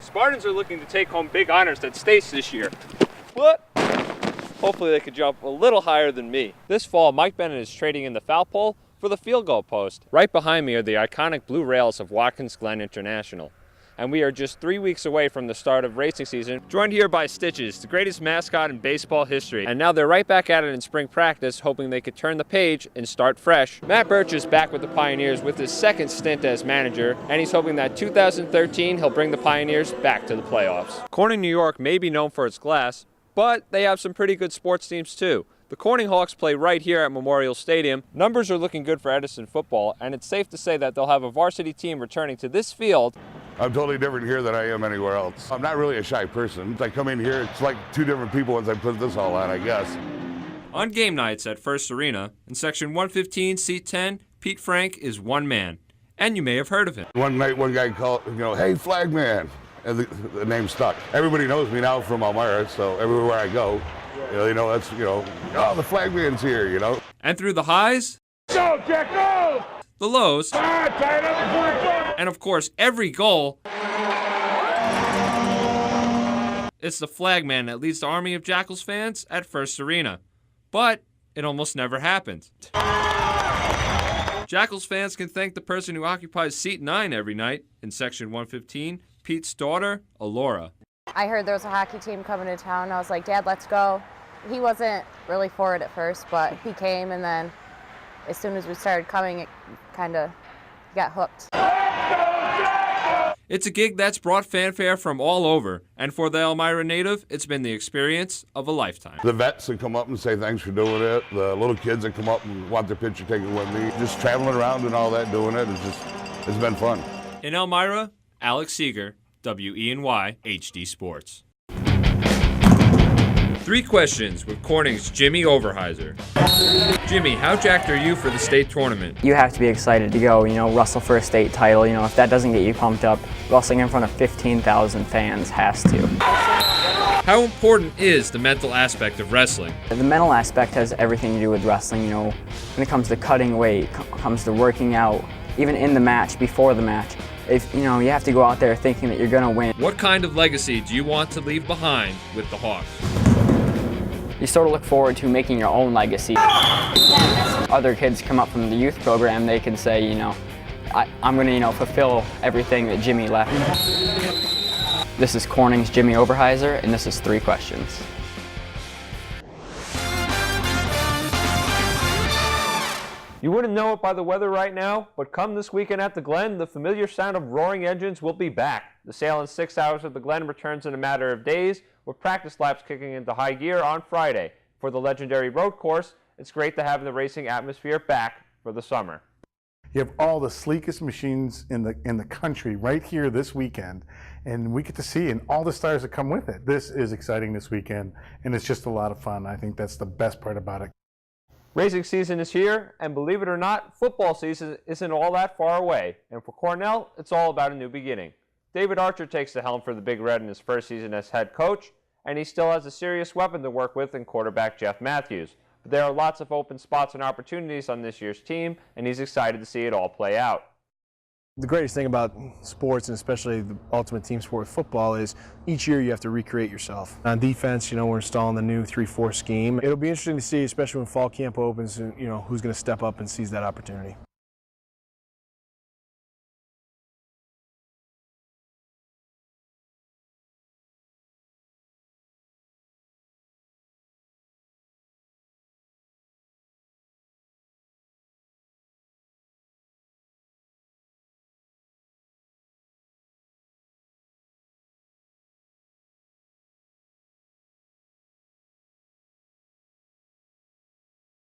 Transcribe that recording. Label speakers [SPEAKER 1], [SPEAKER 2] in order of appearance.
[SPEAKER 1] Spartans are looking to take home big honors at states this year. What? Hopefully they could jump a little higher than me. This fall, Mike Bennett is trading in the foul pole for the field goal post. Right behind me are the iconic blue rails of Watkins Glen International. And we are just 3 weeks away from the start of racing season, joined here by Stitches, the greatest mascot in baseball history. And now they're right back at it in spring practice, hoping they could turn the page and start fresh. Matt Birch is back with the Pioneers with his second stint as manager, and he's hoping that 2013 he'll bring the Pioneers back to the playoffs. Corning, New York may be known for its glass, but they have some pretty good sports teams too. The Corning Hawks play right here at Memorial Stadium. Numbers are looking good for Edison football, and it's safe to say that they'll have a varsity team returning to this field.
[SPEAKER 2] I'm totally different here than I am anywhere else. I'm not really a shy person. I come in here, it's like two different people once I put this all on, I guess.
[SPEAKER 1] On game nights at First Arena, in section 115, seat 10, Pete Frank is one man. And you may have heard of him.
[SPEAKER 2] One night, one guy called, hey, flag man. And the name stuck. Everybody knows me now from Elmira, so everywhere I go, they know that's, oh, the flag man's here,
[SPEAKER 1] And through the highs,
[SPEAKER 2] go, Jack, go!
[SPEAKER 1] The lows, and of course, every goal, it's the flag man that leads the army of Jackals fans at First Arena. But it almost never happened. Jackals fans can thank the person who occupies seat 9 every night in section 115, Pete's daughter, Alora.
[SPEAKER 3] I heard there was a hockey team coming to town. I was like, Dad, let's go. He wasn't really for it at first, but he came, and then as soon as we started coming, it kind of got hooked.
[SPEAKER 1] It's a gig that's brought fanfare from all over, and for the Elmira native, it's been the experience of a lifetime.
[SPEAKER 2] The vets that come up and say thanks for doing it, the little kids that come up and want their picture taken with me, just traveling around and all that, doing it, it's been fun.
[SPEAKER 1] In Elmira, Alex Seeger, WENY HD Sports. 3 questions with Corning's Jimmy Overheiser. Jimmy, how jacked are you for the state tournament?
[SPEAKER 4] You have to be excited to go, wrestle for a state title. If that doesn't get you pumped up, wrestling in front of 15,000 fans has to.
[SPEAKER 1] How important is the mental aspect of wrestling?
[SPEAKER 4] The mental aspect has everything to do with wrestling, when it comes to cutting weight, comes to working out, even in the match, before the match. If you have to go out there thinking that you're going to win.
[SPEAKER 1] What kind of legacy do you want to leave behind with the Hawks?
[SPEAKER 4] You sort of look forward to making your own legacy. Other kids come up from the youth program, they can say, I'm going to, fulfill everything that Jimmy left. This is Corning's Jimmy Overheiser, and this is 3 questions.
[SPEAKER 1] You wouldn't know it by the weather right now, but come this weekend at the Glen, the familiar sound of roaring engines will be back. The sale in 6 hours at the Glen returns in a matter of days, with practice laps kicking into high gear on Friday. For the legendary road course, it's great to have the racing atmosphere back for the summer.
[SPEAKER 5] You have all the sleekest machines in the country right here this weekend, and we get to see and all the stars that come with it. This is exciting this weekend, and it's just a lot of fun. I think that's the best part about it.
[SPEAKER 1] Racing season is here, and believe it or not, football season isn't all that far away. And for Cornell, it's all about a new beginning. David Archer takes the helm for the Big Red in his first season as head coach, and he still has a serious weapon to work with in quarterback Jeff Matthews. But there are lots of open spots and opportunities on this year's team, and he's excited to see it all play out.
[SPEAKER 6] The greatest thing about sports, and especially the ultimate team sport with football, is each year you have to recreate yourself. On defense, we're installing the new 3-4 scheme. It'll be interesting to see, especially when fall camp opens, who's going to step up and seize that opportunity.